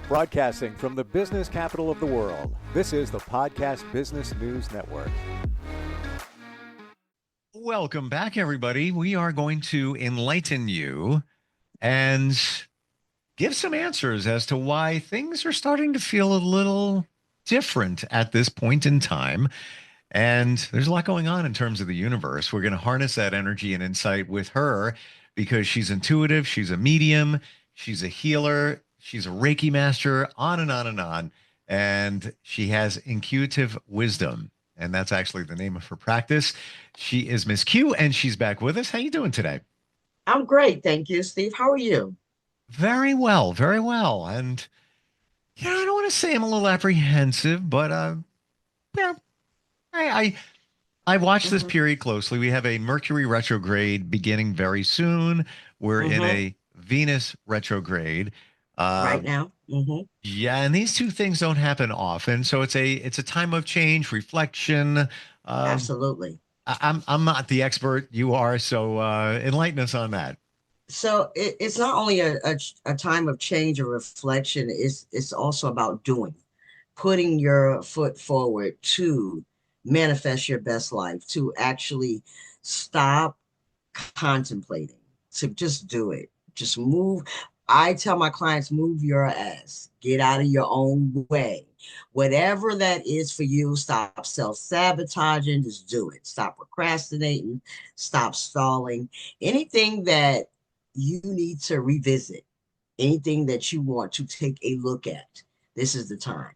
Broadcasting from the business capital of the world, this is the Podcast Business News Network. Welcome back, everybody. We are going to enlighten you and give some answers as to why things are starting to feel a little different at this point in time. And there's a lot going on in terms of the universe. We're going to harness that energy and insight with her because she's intuitive, she's a medium, she's a healer, she's a Reiki master, on and on and on. And she has intuitive wisdom. And that's actually the name of her practice. She is Miss Q, and she's back with us. How you doing today? I'm great, thank you, Steve. How are you? Very well, very well. And yeah, I don't want to say I'm a little apprehensive, but yeah, I I watched this hmm period closely. We have a Mercury retrograde beginning very soon. We're in hmm a Venus retrograde. Uh, Right now. yeah, and these two things don't happen often, so it's a time of change, reflection. Um, Absolutely. I'm not the expert. You are, so enlighten us on that. So it's not only a time of change or reflection, it's also about doing, putting your foot forward to manifest your best life, to actually stop contemplating, to just do it. Just move. I tell my clients, move your ass, get out of your own way. Whatever that is for you, stop self-sabotaging, just do it. Stop procrastinating, stop stalling. Anything that you need to revisit, anything that you want to take a look at, this is the time.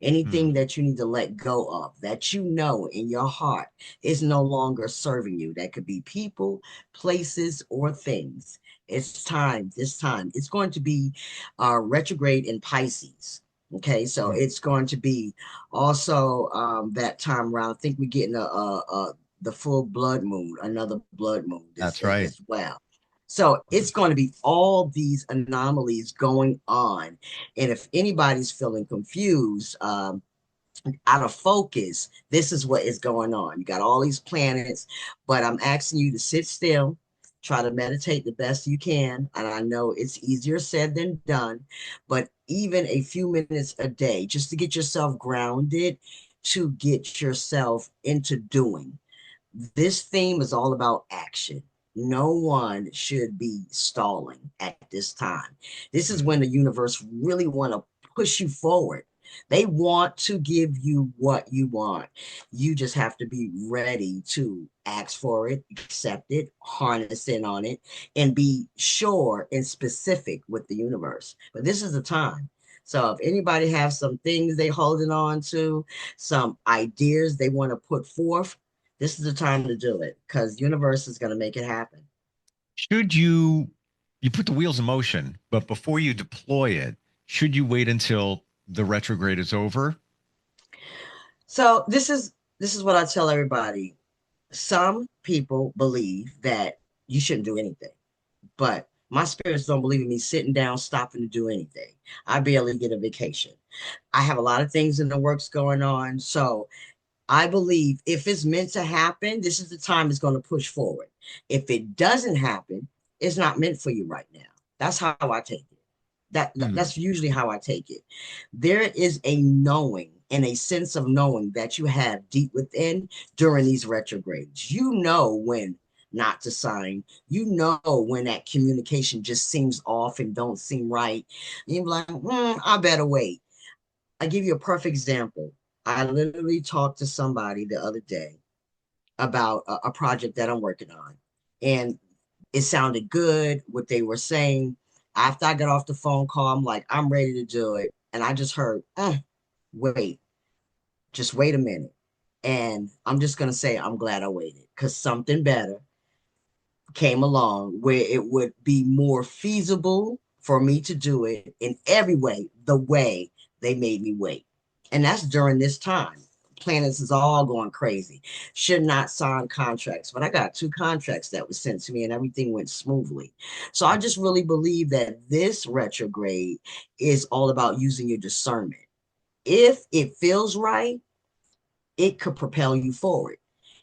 Anything Hmm. that you need to let go of, that you know in your heart is no longer serving you. That could be people, places, or things. It's time, this time. It's going to be retrograde in Pisces. Okay, so Hmm. it's going to be also that time around. I think we're getting the full blood moon, another blood moon That's right. as well. So it's going to be all these anomalies going on. And if anybody's feeling confused, out of focus, this is what is going on. You got all these planets, but I'm asking you to sit still, try to meditate the best you can. And I know it's easier said than done, but even a few minutes a day just to get yourself grounded, to get yourself into doing. This theme is all about action. No one should be stalling at this time. This is when Hmm. the universe really want to push you forward. They want to give you what you want. You just have to be ready to ask for it, accept it, harness in on it, and be sure and specific with the universe. But this is the time. So if anybody has some things they holding on to, some ideas they want to put forth, this is the time to do it because universe is going to make it happen. Should you put the wheels in motion, but before you deploy it, should you wait until the retrograde is over? So this is what I tell everybody. Some people believe that you shouldn't do anything, but my spirits don't believe in me sitting down, stopping to do anything. I barely get a vacation. I have a lot of things in the works going on. So I believe if it's meant to happen, this is the time it's going to push forward. If it doesn't happen, it's not meant for you right now. That's how I take it. Hmm. That's usually how I take it. There is a knowing and a sense of knowing that you have deep within during these retrogrades. You know when not to sign. You know when that communication just seems off and don't seem right. And you're like, I better wait. I give you a perfect example. I literally talked to somebody the other day about a project that I'm working on, and it sounded good what they were saying. After I got off the phone call, I'm like, I'm ready to do it, and I just heard, wait, just wait a minute, and I'm just gonna say I'm glad I waited because something better came along where it would be more feasible for me to do it in every way, the way they made me wait. And that's during this time. Planets is all going crazy. Should not sign contracts, but I got two contracts that was sent to me and everything went smoothly. So I just really believe that this retrograde is all about using your discernment. If it feels right, it could propel you forward.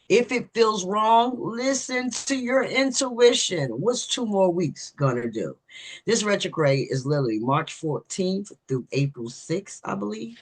If it feels wrong, listen to your intuition. What's 2 more weeks gonna do? This retrograde is literally March 14th through April 6th, I believe.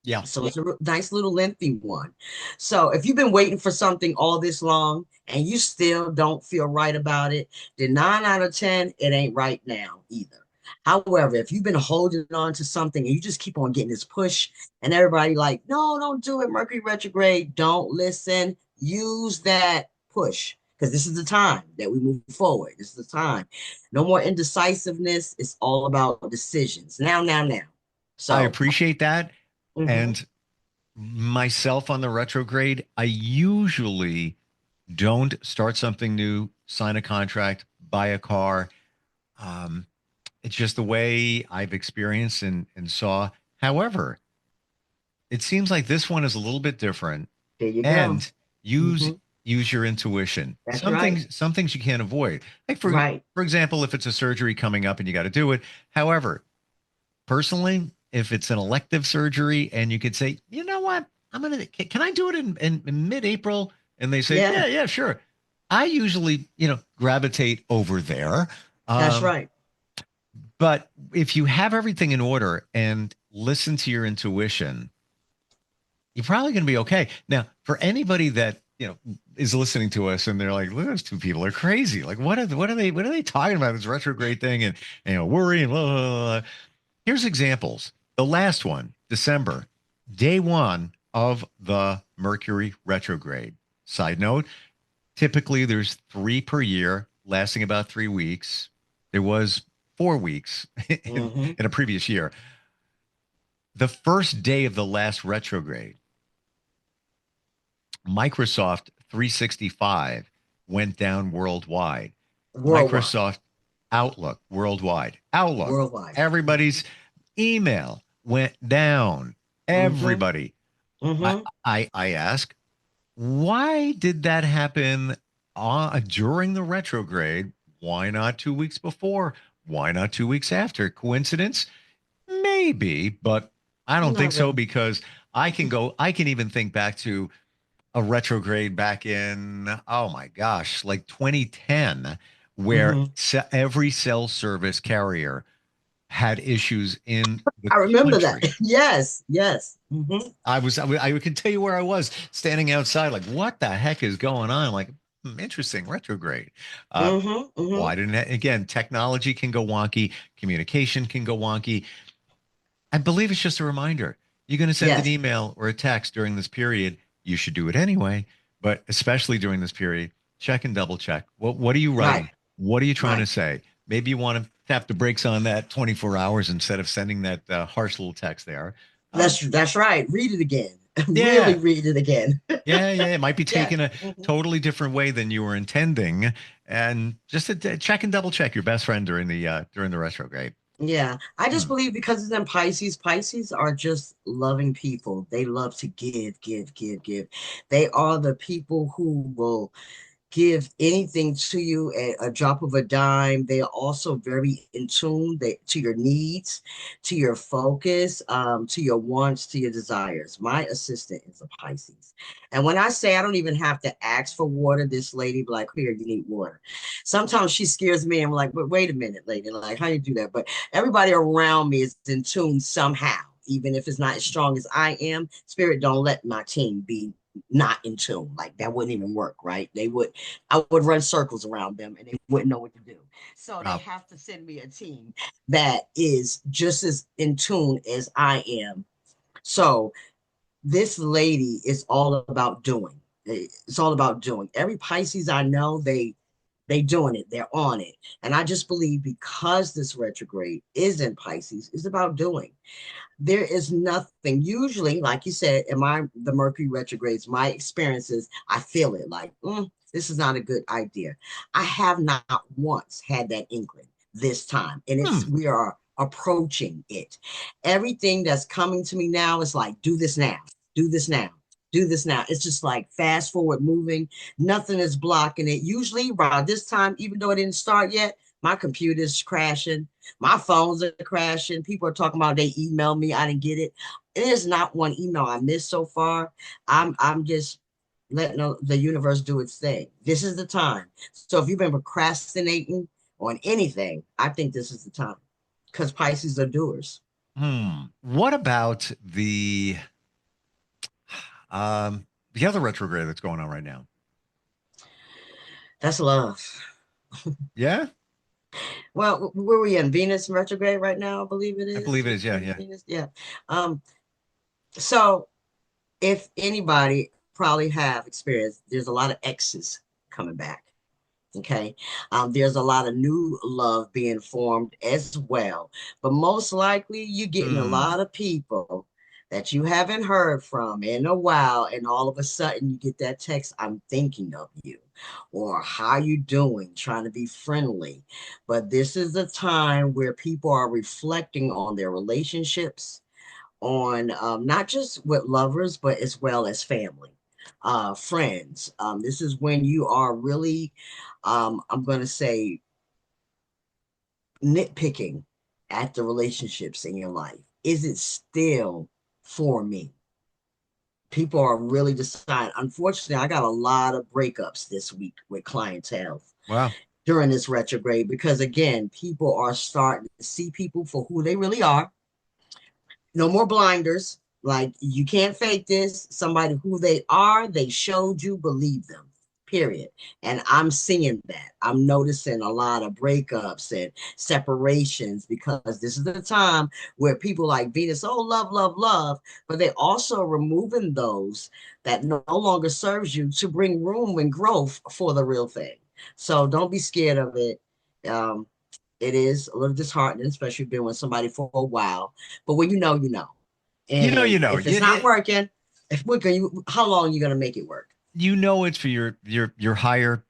Yeah. So it's a nice little lengthy one. So if you've been waiting for something all this long and you still don't feel right about it, then 9 out of 10, it ain't right now either. However, if you've been holding on to something and you just keep on getting this push and everybody like, no, don't do it, Mercury retrograde, don't listen, use that push because this is the time that we move forward. This is the time. No more indecisiveness. It's all about decisions. Now, now, now. I So, appreciate that. mhm. And myself on the retrograde, I usually don't start something new, sign a contract, buy a car. Um, it's just the way I've experienced and saw. However, it seems like this one is a little bit different There you go. and use Hmm. use your intuition. That's right. Some things you can't avoid. Like Right. for example, if it's a surgery coming up and you got to do it. However, personally, if it's an elective surgery and you could say, you know what, can I do it in mid-April? And they say, Yeah, yeah, yeah, sure. I usually, gravitate over there. that's Um, right. but if you have everything in order and listen to your intuition, you're probably going to be okay. Now, for anybody that is listening to us and they're like, "Look, those two people are crazy. Like, what are they talking about this retrograde thing and worry and blah, blah, blah, blah." Here's examples. The last one, December, day one of the Mercury retrograde. Side note, typically there's three per year, lasting about 3 weeks. There was 4 weeks Hmm. in a previous year. The first day of the last retrograde, Microsoft 365 went down worldwide. Worldwide, Microsoft Outlook worldwide. Outlook, worldwide. everybody's email went down. Hmm. Everybody. I Hmm. I ask, why did that happen during the retrograde? Why not 2 weeks before? Why not 2 weeks after? Coincidence? Maybe, but I don't think Not so really. because I can even think back to a retrograde back in, oh my gosh, like 2010, where Hmm. every cell service carrier had issues in the I remember that. country. Yes, yes. Hmm. I can tell you where I was standing outside, like, what the heck is going on? I'm like, interesting, retrograde. Uh, Hmm. Hmm. why didn't again, technology can go wonky, communication can go wonky. I believe it's just a reminder. You're going to send an Yes, email or a text during this period. You should do it anyway, but especially during this period, check and double check. What are you right, writing? What are you trying right. to say? Maybe you want to tap the brakes on that 24 hours instead of sending that harsh little text there. Um, That's right. Read it again. Really yeah, read it again. yeah. It might be Yes. taken a Hmm. totally different way than you were intending, and just to check and double check your best friend during the retrograde. Yeah, I just Hmm. believe because it's in Pisces, Pisces are just loving people. They love to give, give, give, give. They are the people who will give anything to you at a drop of a dime. They are also very in tune to your needs, to your focus, to your wants, to your desires. My assistant is a Pisces. And when I say I don't even have to ask for water, this lady be like, here, you need water. Sometimes she scares me. I'm like, but wait a minute, lady. Like, how you do that? But everybody around me is in tune somehow. Even if it's not as strong as I am, spirit don't let my team be not in tune. Like that wouldn't even work, right? I would run circles around them and they wouldn't know what to do. So they Wow. have to send me a team that is just as in tune as I am. So this lady is all about doing. It's all about doing. Every Pisces I know, they doing it. They're on it. And I just believe because this retrograde is in Pisces, it's about doing. There is nothing usually, like you said, in my the Mercury retrogrades, my experiences, I feel it like this is not a good idea. I have not once had that inkling this time, and it's Hmm. we are approaching it. Everything that's coming to me now is like, do this now, do this now, do this now. It's just like fast forward moving. Nothing is blocking it. Usually by this time, even though it didn't start yet, my computer's crashing, my phones are crashing. People are talking about they emailed me. I didn't get it. It is not one email I missed so far. I'm just letting the universe do its thing. This is the time. So if you've been procrastinating on anything, I think this is the time because Pisces are doers. What about the other retrograde that's going on right now? That's love. Yeah, Well, where are we in Venus retrograde right now? I believe it I is. believe it is. Yeah, yeah. Venus, yeah. Um, so if anybody probably have experienced, there's a lot of exes coming back. Okay. There's a lot of new love being formed as well. But most likely, you're getting a Hmm. lot of people that you haven't heard from in a while. And all of a sudden, you get that text, I'm thinking of you. Or how you doing? Trying to be friendly. But this is a time where people are reflecting on their relationships, on not just with lovers, but as well as family, friends. This is when you are really, I'm going to say, nitpicking at the relationships in your life. Is it still for me? People are really deciding. Unfortunately, I got a lot of breakups this week with clientele Wow. during this retrograde because, again, people are starting to see people for who they really are. No more blinders. Like you can't fake this. Somebody who they are, they showed you, believe them. Period. And I'm seeing that. I'm noticing a lot of breakups and separations because this is the time where people like Venus, oh, love, love, love, but they also removing those that no longer serves you to bring room and growth for the real thing. So don't be scared of it. Um, it is a little disheartening, especially being with somebody for a while. But when you know, you know. You And know. if it's not working, if what can you, how long are you gonna make it work? You know it's for your higher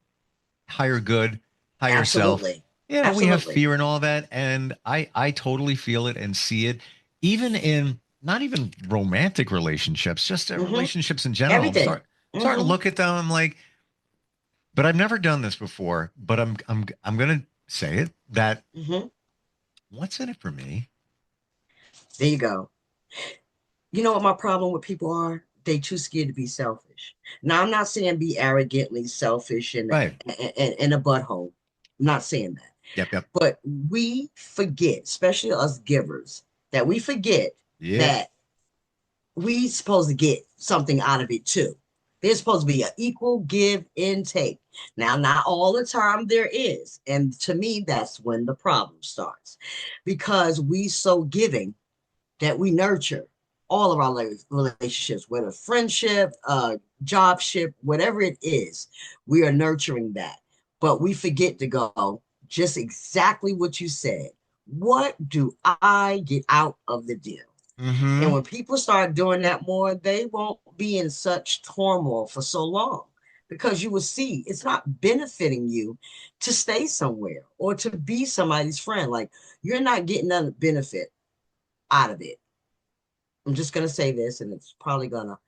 good, higher self. Absolutely. You know, we have Absolutely. fear and all that, and I totally feel it and see it, even in not even romantic relationships, just Hmm. relationships in general. Everything. Starting to Hmm. look at them. I'm like, but I've never done this before. But I'm gonna say it that Hmm. what's in it for me? There you go. You know what my problem with people are? They too scared to be selfish. Now I'm not saying be arrogantly selfish Right. and a butthole. I'm not saying that. Yep. Yep. But we forget, especially us givers, that we forget Yep. that we supposed to get something out of it too. There's supposed to be an equal give and take. Now, not all the time there is. And to me, that's when the problem starts. Because we so giving that we nurture all of our relationships, whether friendship, jobship, whatever it is, we are nurturing that. But we forget to go just exactly what you said. What do I get out of the deal? And Mm-hmm. when people start doing that more, they won't be in such turmoil for so long because you will see it's not benefiting you to stay somewhere or to be somebody's friend. Like you're not getting none benefit out of it. I'm just gonna say this, and it's probably gonna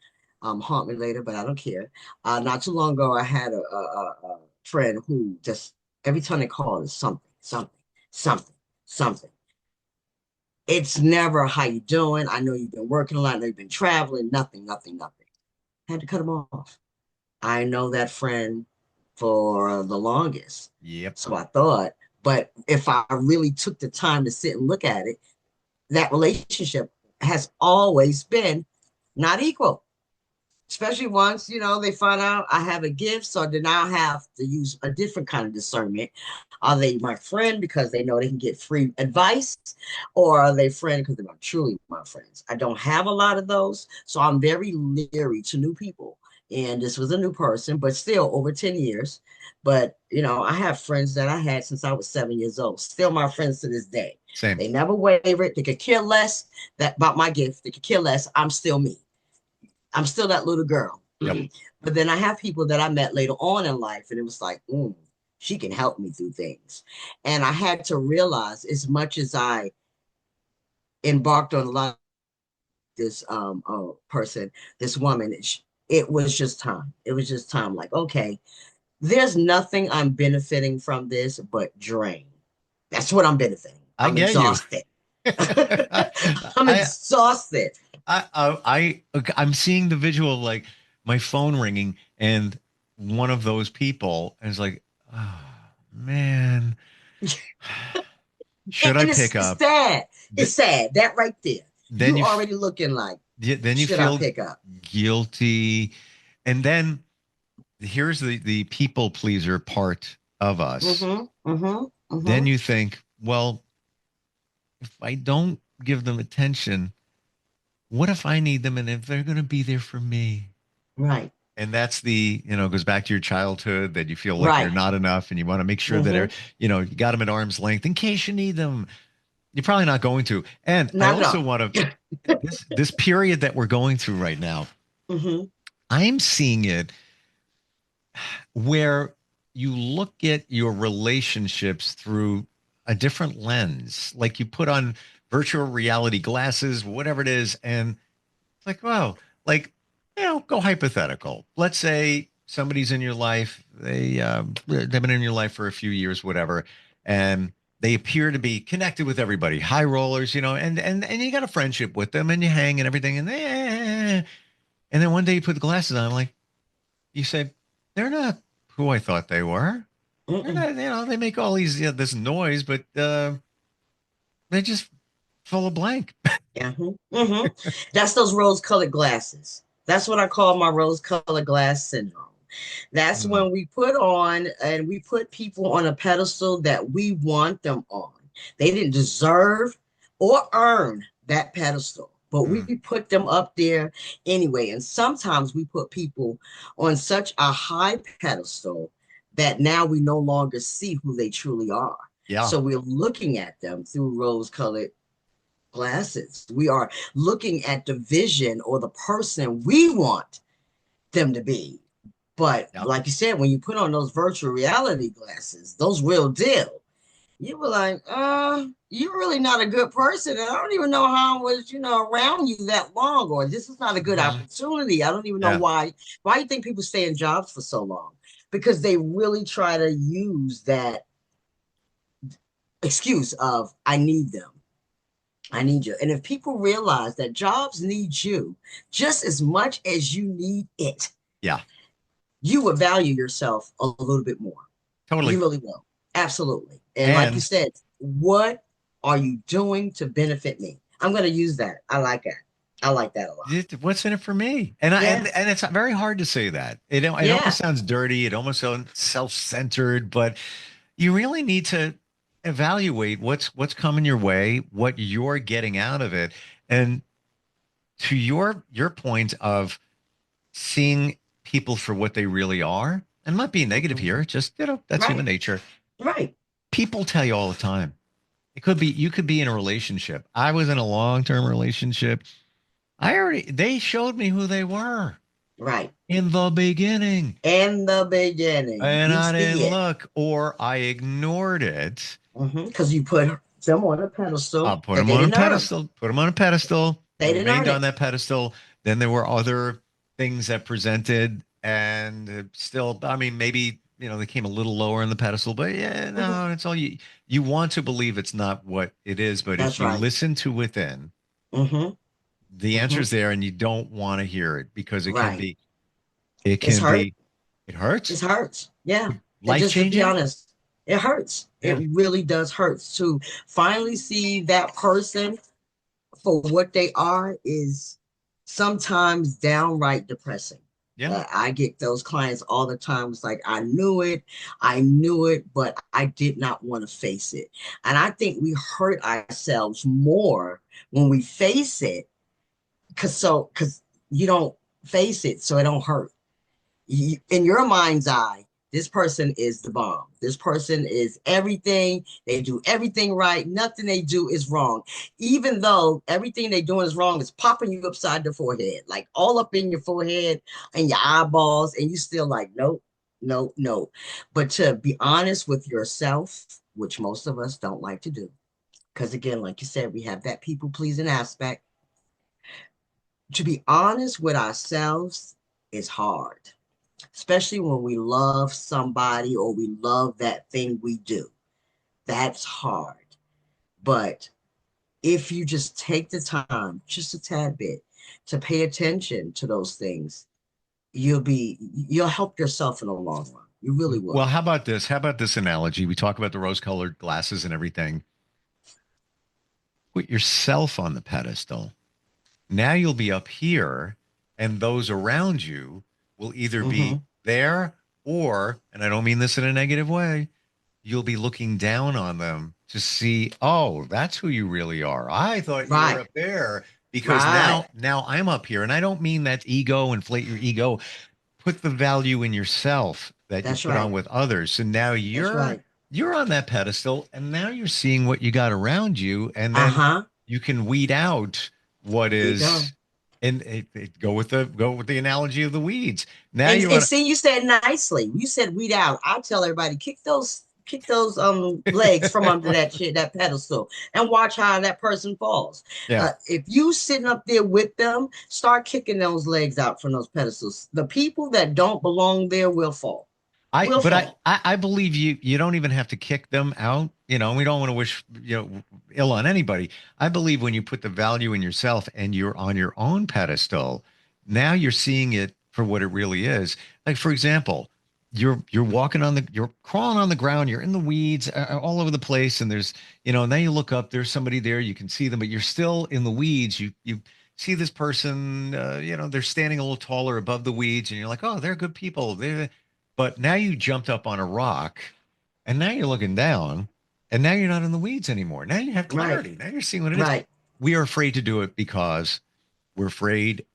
haunt me later, but I don't care. Not too long ago, I had a friend who just every time they call is something, something, something, something. It's never how you doing. I know you've been working a lot. I know you've been traveling. Nothing, nothing, nothing. I had to cut him off. I know that friend for the longest. Yep. So I thought, but if I really took the time to sit and look at it, that relationship has always been not equal, especially once they find out I have a gift, so they now have to use a different kind of discernment. Are they my friend because they know they can get free advice, or are they friend because they're truly my friends? I don't have a lot of those, so I'm very leery to new people. And this was a new person, but still over 10 years. But I have friends that I had since I was 7 years old, still my friends to this day. Same. They never wavered. They could care less that about my gift. They could care less. I'm still me. I'm still that little girl. Yep. But then I have people that I met later on in life, and it was like, she can help me through things. And I had to realize, as much as I embarked on a lot of this person, this woman, it was just time. It was just time. Like, okay, there's nothing I'm benefiting from this but drain. That's what I'm benefiting. I I'm get you. exhausted. I'm I exhausted. I'm seeing the visual like my phone ringing and one of those people is like, oh man, should I And pick it's up? sad. Th- It's sad. That right there. then You you already looking like, then you should I feel pick up? guilty. And then here's the people pleaser part of us. Mm-hmm. Mm-hmm. Then Mm-hmm. you think, well, if I don't give them attention, what if I need them and if they're going to be there for me? Right. And that's goes back to your childhood that you feel like you're Right. not enough and you want to make sure that Mm-hmm. you got them at arm's length in case you need them. You're probably not going to. And I Not at also all. want to this period that we're going through right now, Mm-hmm. I'm seeing it where you look at your relationships through a different lens. Like you put on virtual reality glasses, whatever it is, and it's like, wow, like, go hypothetical. Let's say somebody's in your life, they've been in your life for a few years, whatever, and they appear to be connected with everybody, high rollers, and you got a friendship with them, and you hang and everything, and then one day you put the glasses on, like you say, they're not who I thought they were. They're Mm-mm. not, they make all these this noise, but they're just full of blank. Yeah. Mm-hmm. That's those rose-colored glasses. That's what I call my rose-colored glass syndrome. That's Mm, when we put on and we put people on a pedestal that we want them on. They didn't deserve or earn that pedestal, but we mm, put them up there anyway. And sometimes we put people on such a high pedestal that now we no longer see who they truly are. yeah. So we're looking at them through rose-colored glasses. We are looking at the vision or the person we want them to be. But Yeah. like you said, when you put on those virtual reality glasses, those real deal, you were like, you're really not a good person. And I don't even know how I was, around you that long, or this is not a good Mhm. opportunity. I don't even know Yeah. why you think people stay in jobs for so long? Because they really try to use that excuse of I need them. I need you. And if people realize that jobs need you just as much as you need it, Yeah. you will value yourself a little bit more. Totally. You really will. Absolutely. And like you And said, what are you doing to benefit me? I'm going to use that. I like that. I like that a lot. what's in it for me? And I Yeah. and it's very hard to say that. It almost Yeah. sounds dirty. It almost sounds self-centered, but you really need to evaluate what's coming your way, what you're getting out of it. And to your point of seeing people for what they really are, and not being negative Mhm. here, just that's human Right. nature. Right. People tell you all the time. You could be in a relationship. I was in a long-term relationship. They showed me who they were Right. in the beginning, In the beginning, and you I see didn't it. look or I ignored it. Because you put them on a pedestal I'll put that them they on a didn't earn. pedestal, put them on a pedestal. They They didn't remained earn on it. that pedestal. Then there were other things that presented, and still, I mean, maybe, they came a little lower on the pedestal, but yeah, Mhm. no, it's all you want to believe it's not what it is. But if That's you right. listen to within, Hmm. the Hmm. answer's there and you don't want to hear it because Right. it It's can hurt. be, it hurts, It hurts. Yeah. And life just to be changing. honest, it hurts. It Yeah. really does hurt to finally see that person for what they are is sometimes downright depressing. Yeah. I get those clients all the time. It's like, I knew it, but I did not want to face it. And I think we hurt ourselves more when we face it because you don't face it, so it don't hurt in your mind's eye, this person is the bomb. This person is everything. They do everything right. Nothing they do is wrong. Even though everything they doing is wrong is popping you upside the forehead, like all up in your forehead and your eyeballs, and you still like, nope, no, no. But to be honest with yourself, which most of us don't like to do, because again, like you said, we have that people pleasing aspect. To be honest with ourselves is hard, especially when we love somebody or we love that thing we do. That's hard. But if you just take the time, just a tad bit, to pay attention to those things, you'll help yourself in the long run. You really Well, will. how about this? How about this analogy? We talk about the rose-colored glasses and everything. Put yourself on the pedestal. Now you'll be up here, and those around you will either be Hmm. there or, and I don't mean this in a negative way, you'll be looking down on them to see, oh, that's who you really are. I thought you were Right. up there because Right. now I'm up here. And I don't mean that ego, inflate your ego. Put the value in yourself that you That's put on right. with others. So now That's right. you're on that pedestal and now you're seeing what you got around you and then Uh-huh. you can weed out what There you go. is and go with the analogy of the weeds. Now you And want to see, you said nicely. You said weed out. I tell everybody, kick those legs from under that shit, that pedestal, and watch how that person falls. yeah. If you sitting up there with them, start kicking those legs out from those pedestals. The people that don't belong there will fall. I Will but fall. I believe you don't even have to kick them out. You know, we don't want to wish, ill on anybody. I believe when you put the value in yourself and you're on your own pedestal, now you're seeing it for what it really is. Like for example, you're walking you're crawling on the ground, you're in the weeds all over the place and there's, now you look up, there's somebody there, you can see them, but you're still in the weeds. You see this person, they're standing a little taller above the weeds and you're like, "Oh, they're good people." But now you jumped up on a rock and now you're looking down and now you're not in the weeds anymore. Now you have Right. clarity. Now you're seeing what it is. Right. We are afraid to do it because we're afraid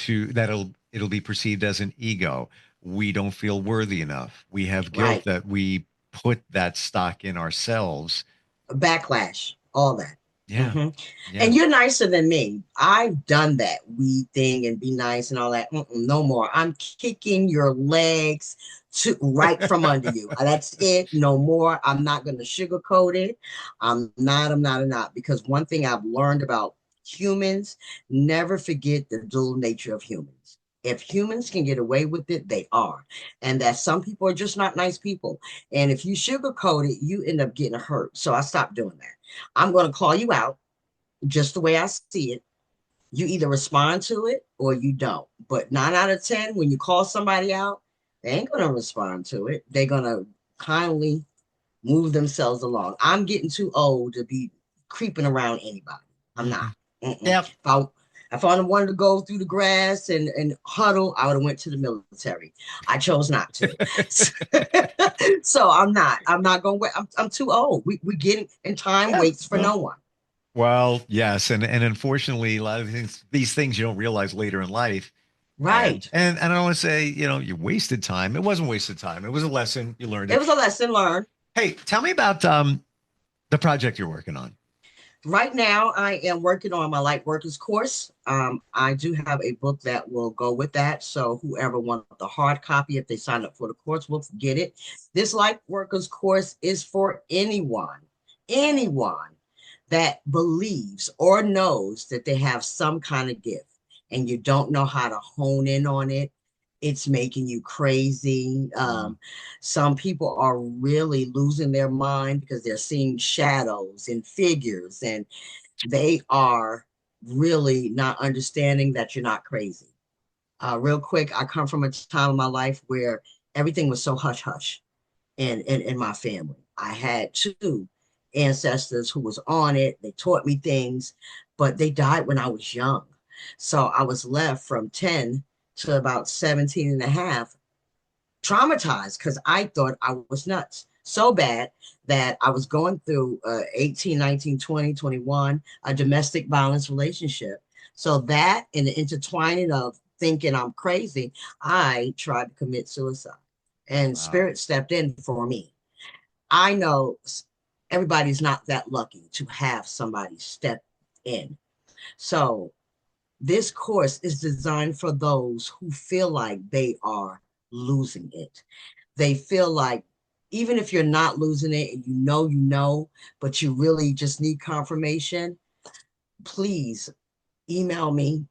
that it'll be perceived as an ego. We don't feel worthy enough. We have guilt Right. that we put that stock in ourselves. Backlash. All that. Yeah. Hmm. Yeah. And you're nicer than me. I've done that weed thing and be nice and all that. No more. I'm kicking your legs to right from under you. That's it. No more. I'm not going to sugarcoat it. I'm not. Because one thing I've learned about humans, never forget the dual nature of humans. If humans can get away with it, they are. And that some people are just not nice people. And if you sugarcoat it, you end up getting hurt. So I stopped doing that. I'm going to call you out just the way I see it. You either respond to it or you don't. But 9 out of 10, when you call somebody out, they ain't going to respond to it. They're going to kindly move themselves along. I'm getting too old to be creeping around anybody. I'm not. Mhm. Mm-mm. Yep. If I wanted to go through the grass and huddle, I would have went to the military. I chose not to. So I'm not. I'm not going to wait. I'm too old. We're getting, and time Yeah. waits for no one. Well, yes, and unfortunately, a lot of these things you don't realize later in life. And Right. and and I don't want to say, you wasted time. It wasn't wasted time. It was a lesson. You learned It it. was a lesson learned. Hey, tell me about the project you're working on. Right now, I am working on my light workers course. I do have a book that will go with that. So whoever wants the hard copy, if they sign up for the course, will get it. This light workers course is for anyone that believes or knows that they have some kind of gift and you don't know how to hone in on it. It's making you crazy. Mm. Some people are really losing their mind because they're seeing shadows and figures, and they are really not understanding that you're not crazy. Real quick, I come from a time in my life where everything was so hush hush in my family. I had two ancestors who was on it. They taught me things, but they died when I was young. So I was left from 10 to about 17 and a half, traumatized because I thought I was nuts. So bad that I was going through 18, 19, 20, 21, a domestic violence relationship. So that and the intertwining of thinking I'm crazy, I tried to commit suicide. And Wow. spirit stepped in for me. I know everybody's not that lucky to have somebody step in. So this course is designed for those who feel like they are losing it. They feel like even if you're not losing it and you know, but you really just need confirmation, please email me,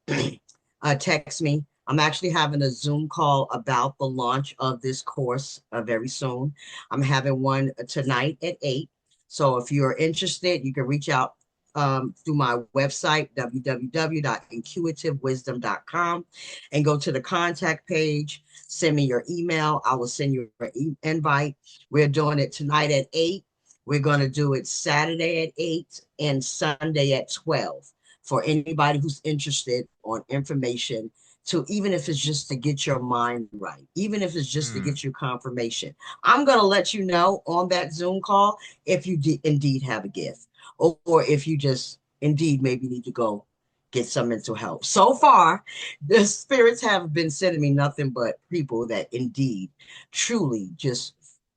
text me. I'm actually having a Zoom call about the launch of this course very soon. I'm having one tonight at 8. So if you're interested, you can reach out through my website, www.intuitivewisdom.com, and go to the contact page. Send me your email. I will send you an invite. We're doing it tonight at 8. We're going to do it Saturday at 8 and Sunday at 12 for anybody who's interested on information, to even if it's just to get your mind right, even if it's just to get you confirmation. I'm going to let you know on that Zoom call if you indeed have a gift, or if you just indeed maybe need to go get some mental help. So far, the spirits have been sending me nothing but people that indeed truly just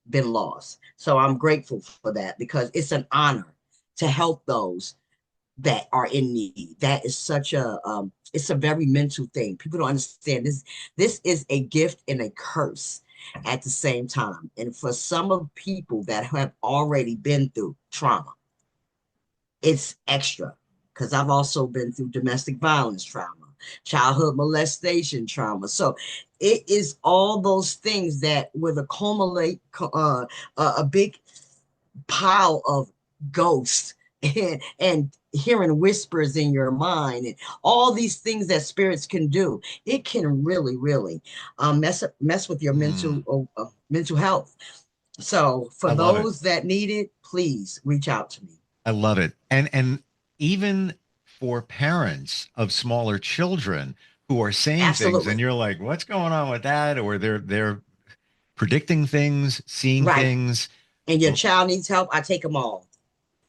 been lost. So I'm grateful for that, because it's an honor to help those that are in need. That is such a it's a very mental thing. People don't understand this. This is a gift and a curse at the same time. And for some of people that have already been through trauma, it's extra, because I've also been through domestic violence trauma, childhood molestation trauma. So it is all those things that would accumulate a big pile of ghosts, and hearing whispers in your mind, and all these things that spirits can do. It can really, really mess with your mental health. So for I love it. those that need it, please reach out to me. I love it. And even for parents of smaller children who are saying things and Absolutely. you're like, what's going on with that? Or they're predicting things, seeing Right. things. And your child needs help, I take them all.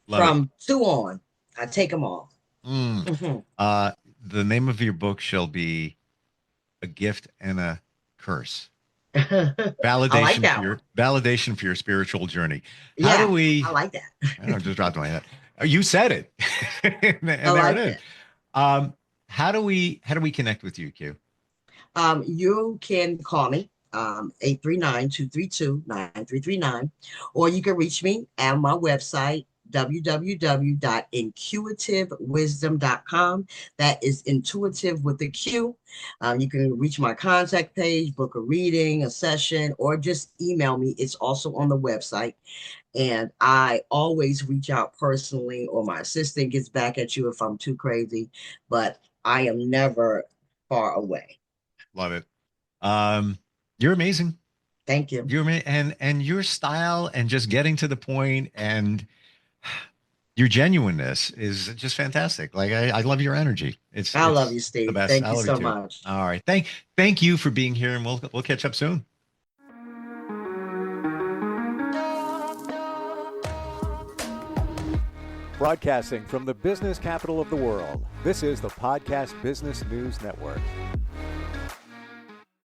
Love it. From 2 on, I take them all. Mm. Mhm. Uh, the name of your book shall be A Gift and a Curse. I like that one. Validation for your spiritual journey. How do Yeah, I we, like that. I don't know, just dropped my head. You said it. I And there it like is. that. How do we connect with you, Q? You can call me 839-232-9339, or you can reach me at my website, www.intuitivewisdom.com. That is intuitive with a Q. You can reach my contact page, book a reading, a session, or just email me. It's also on the website. And I always reach out personally, or my assistant gets back at you if I'm too crazy, but I am never far away. Love it. Um, you're amazing. Thank you. And your style and just getting to the point and your genuineness is just fantastic. Like I love your energy. It's I love it's you, the Steve. best. Thank I you love you so too. much. All right. Thank you for being here, and we'll catch up soon. Broadcasting from the business capital of the world, this is the Podcast Business News Network.